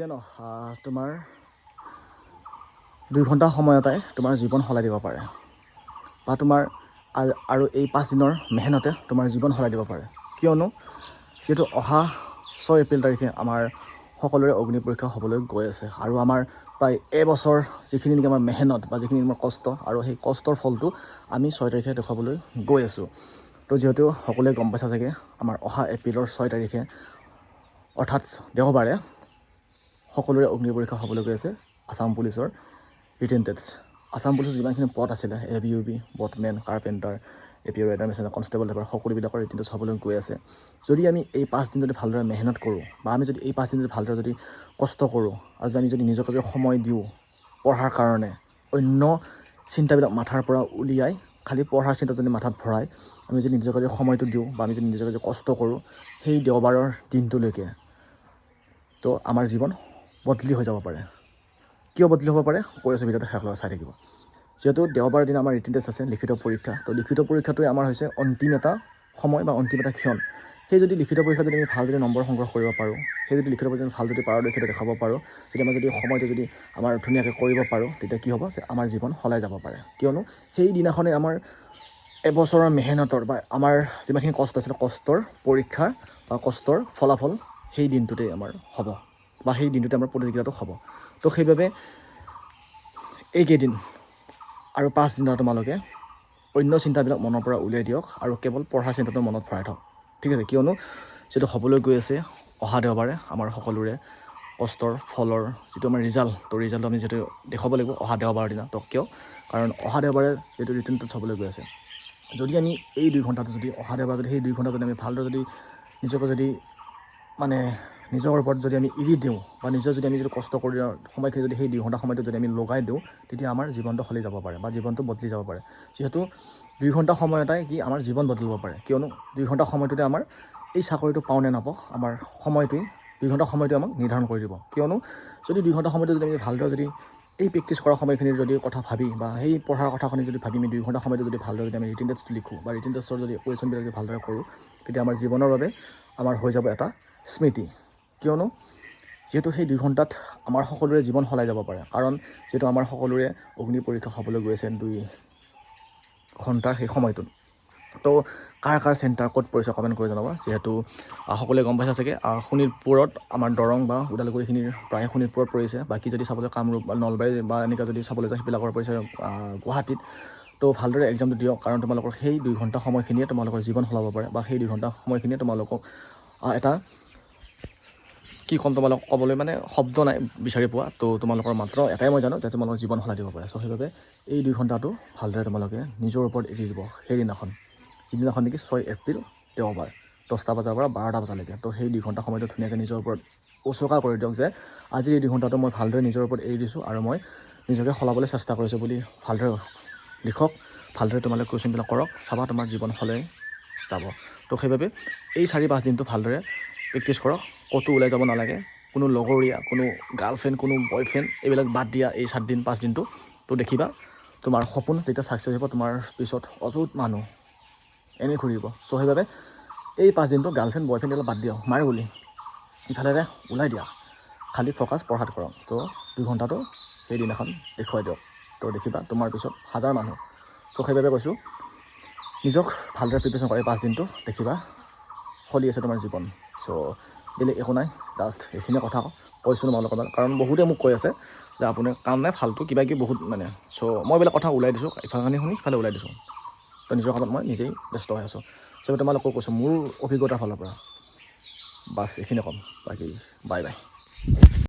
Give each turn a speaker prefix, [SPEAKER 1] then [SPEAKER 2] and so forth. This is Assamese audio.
[SPEAKER 1] কিয়নো তোমাৰ 2 ঘণ্টা সময় এটাই তোমাৰ জীৱন সলাই দিব পাৰে বা তোমাৰ আৰু এই 5 দিনৰ মেহনতে তোমাৰ জীৱন সলাই দিব পাৰে। কিয়নো যিহেতু অহা 6 এপ্ৰিল তাৰিখে আমাৰ সকলোৰে অগ্নি পৰীক্ষা হ'বলৈ গৈ আছে আৰু আমাৰ প্ৰায় এবছৰ যিখিনি নেকি আমাৰ মেহনত বা যিখিনি আমাৰ কষ্ট আৰু সেই কষ্টৰ ফলটো আমি 6 তাৰিখে দেখুৱাবলৈ গৈ আছোঁ। তো যিহেতু সকলোৱে গম পাইছা চাগে আমাৰ অহা এপ্ৰিলৰ 6 তাৰিখে অৰ্থাৎ দেওবাৰে সকলোৰে অগ্নি পৰীক্ষা হ'বলৈ গৈ আছে আছাম পুলিচৰ ৰিটেন টেষ্ট। আছাম পুলিচৰ যিমানখিনি পদ আছিলে ABUB, boatmen, carpenter, APO rider মেচিনাৰ কনষ্টেবল লেভেল সকলোবিলাকৰ ৰিটেন টেষ্ট হ'বলৈ গৈ আছে। যদি আমি এই 5 দিন যদি ভালদৰে মেহনত কৰোঁ বা আমি যদি এই 5 দিন যদি ভালদৰে যদি কষ্ট কৰোঁ আৰু আমি যদি নিজকে যদি সময় দিওঁ পঢ়াৰ কাৰণে, অন্য চিন্তাবিলাক মাথাৰ পৰা উলিয়াই খালি পঢ়াৰ চিন্তা যদি মাথাত ভৰাই আমি যদি নিজকে যদি সময়টো দিওঁ বা আমি যদি নিজকে যদি কষ্ট কৰোঁ সেই দেওবাৰৰ দিনটোলৈকে, তো আমাৰ জীৱন বদলি হৈ যাব পাৰে। কিয় বদলি হ'ব পাৰে কৈ আছোঁ, ভিডিঅ'টো শেষলৈ চাই থাকিব। যিহেতু দেওবাৰৰ দিনা আমাৰ ৰিটেন টেষ্ট আছে, লিখিত পৰীক্ষা। তো লিখিত পৰীক্ষাটোৱে আমাৰ হৈছে অন্তিম এটা সময় বা অন্তিম এটা ক্ষণ। সেই যদি লিখিত পৰীক্ষাত যদি আমি ভাল যদি নম্বৰ সংগ্ৰহ কৰিব পাৰোঁ, সেই যদি লিখিত পৰীক্ষাত ভাল যদি পাৰদৰ্শিতা দেখাব পাৰোঁ, যদি আমাৰ যদি সময়টো যদি আমাৰ ধুনীয়াকৈ কৰিব পাৰোঁ, তেতিয়া কি হ'ব যে আমাৰ জীৱন সলাই যাব পাৰে। কিয়নো সেই দিনাখনে আমাৰ এবছৰৰ মেহনতৰ বা আমাৰ যিমানখিনি কষ্ট আছিলে কষ্টৰ পৰীক্ষা বা কষ্টৰ ফলাফল সেই দিনটোতেই আমাৰ হ'ব বা সেই দিনটোতে আমাৰ প্ৰতিযোগিতাটো হ'ব। তো সেইবাবে এইকেইদিন আৰু 5 দিনৰ তোমালোকে অন্য চিন্তাবিলাক মনৰ পৰা উলিয়াই দিয়ক আৰু কেৱল পঢ়াৰ চিন্তাটো মনত ভৰাই থওক, ঠিক আছে। কিয়নো যিটো হ'বলৈ গৈ আছে অহা দেওবাৰে আমাৰ সকলোৰে কষ্টৰ ফলৰ যিটো আমাৰ ৰিজাল্ট, তো ৰিজাল্টটো আমি যিহেতু দেখুৱাব লাগিব অহা দেওবাৰৰ দিনা। তো কিয়? কাৰণ অহা দেওবাৰে যিটো ৰিটেন টেষ্ট হ'বলৈ গৈ আছে, যদি আমি এই 2 ঘণ্টাটো যদি অহা দেওবাৰে যদি সেই 2 ঘণ্টা যদি আমি ভালদৰে যদি নিজকে যদি মানে নিজৰ ওপৰত যদি আমি এৰি দিওঁ বা নিজৰ যদি আমি যদি কষ্ট কৰি সময়খিনি যদি সেই 2 ঘণ্টা সময়টো যদি আমি লগাই দিওঁ, তেতিয়া আমাৰ জীৱনটো সলি যাব পাৰে বা জীৱনটো বদলি যাব পাৰে। যিহেতু 2 ঘণ্টা সময় এটাই কি আমাৰ জীৱন বদলিব পাৰে। কিয়নো 2 ঘণ্টা সময়টোতে আমাৰ এই চাকৰিটো পাওঁ নে নাপাওঁ আমাৰ সময়টোৱে 2 ঘণ্টা সময়টোৱে আমাক নিৰ্ধাৰণ কৰি দিব। কিয়নো যদি 2 ঘণ্টা সময়টো যদি আমি ভালদৰে যদি এই প্ৰেক্টিছ কৰা সময়খিনিৰ যদি কথা ভাবি বা সেই পঢ়াৰ কথাখিনি যদি ভাবি আমি 2 ঘণ্টা সময়টো যদি ভালদৰে যদি আমি ৰিটেন টেষ্টটো লিখোঁ বা ৰিটেন টেষ্টৰ যদি কুৱেশ্যনবিলাক যদি ভালদৰে কৰোঁ, তেতিয়া আমাৰ জীৱনৰ বাবে আমাৰ হৈ যাব এটা স্মৃতি। কিয়নো যিহেতু সেই 2 ঘণ্টাত আমাৰ সকলোৰে জীৱন সলাই যাব পাৰে। কাৰণ যিহেতু আমাৰ সকলোৰে অগ্নি পৰীক্ষা হ'বলৈ গৈ আছে 2 ঘণ্টাৰ সেই সময়টোত। তো কাৰ চেণ্টাৰ ক'ত পৰিছে কমেণ্ট কৰি জনাব। যিহেতু সকলোৱে গম পাইছে চাগে শোণিতপুৰত আমাৰ দৰং বা ওদালগুৰিখিনিৰ প্ৰায় শোণিতপুৰত পৰিছে। বাকী যদি চাবলৈ কামৰূপ বা নলবাৰী বা এনেকৈ যদি চাবলৈ যায় সেইবিলাকৰ পৰিছে গুৱাহাটীত। তো ভালদৰে এক্সামটো দিয়ক, কাৰণ তোমালোকৰ সেই 2 ঘণ্টা সময়খিনিয়ে তোমালোকৰ জীৱন সলাব পাৰে বা সেই 2 ঘণ্টা সময়খিনিয়ে তোমালোকক এটা কি ক'ম তোমালোকক ক'বলৈ মানে শব্দ নাই বিচাৰি পোৱা। তো তোমালোকৰ মাত্ৰ এটাই মই জানো যে তোমালোকৰ জীৱন সলাই দিব পাৰে। চ' সেইবাবে এই 2 ঘণ্টাটো ভালদৰে তোমালোকে নিজৰ ওপৰত এৰি দিব সেইদিনাখন, যিদিনাখন নেকি 6 এপ্ৰিল দেওবাৰ 10টা বজাৰ পৰা 12টা বজালৈকে। তো সেই 2 ঘণ্টা সময়টো ধুনীয়াকৈ নিজৰ ওপৰত উচৰ্গা কৰি দিয়ক যে আজিৰ এই 2 ঘণ্টাটো মই ভালদৰে নিজৰ ওপৰত এৰি দিছোঁ আৰু মই নিজকে সলাবলৈ চেষ্টা কৰিছোঁ বুলি ভালদৰে লিখক, ভালদৰে তোমালোকে কুৱেশ্যনবিলাক কৰক, চাবা তোমাৰ জীৱন সলাই যাব। তো সেইবাবে এই 4-5 দিনটো ভালদৰে প্ৰেক্টিছ কৰক, ক'তো ওলাই যাব নালাগে, কোনো লগৰীয়া, কোনো গাৰ্লফ্ৰেণ্ড, কোনো বয়ফ্ৰেণ্ড এইবিলাক বাদ দিয়া এই 4 দিন 5 দিনটো। তো দেখিবা তোমাৰ সপোন যেতিয়া ছাকচেছ হ'ব তোমাৰ পিছত অযুত মানুহ এনেই ঘূৰিব। চ' সেইবাবে এই 5 দিনটো গাৰ্লফ্ৰেণ্ড বয়ফ্ৰেণ্ড এইবিলাক বাদ দিয়া, মাৰ গুলি ইফালেৰে ওলাই দিয়া, খালী ফ'কাছ পঢ়াত কৰক। তো 2 ঘণ্টাটো সেইদিনাখন দেখুৱাই দিয়ক, তো দেখিবা তোমাৰ পিছত হাজাৰ মানুহ। তো সেইবাবে কৈছোঁ নিজক ভালদৰে প্ৰিপেৰেশ্যন কৰা এই 5 দিনটো দেখিবা সলি আছে তোমাৰ জীৱন। চ' বেলেগ একো নাই, জাষ্ট এইখিনিয়ে কথা কৈছোঁ তোমালোকৰ লগত। কাৰণ বহুতে মোক কৈ আছে যে আপোনাৰ কাম নাই ফাল্টু কিবা কিবি বহুত মানে। চ' মই এইবিলাক কথা ওলাই দিছোঁ, ইফালে শুনি সিফালে ওলাই দিছোঁ। তো নিজৰ কামত মই নিজেই ব্যস্ত হৈ আছোঁ। চ' তোমালোকক কৈছোঁ মোৰ অভিজ্ঞতাৰ ফালৰ পৰা। বাছ এইখিনিয়ে ক'ম, বাকী বাই বাই।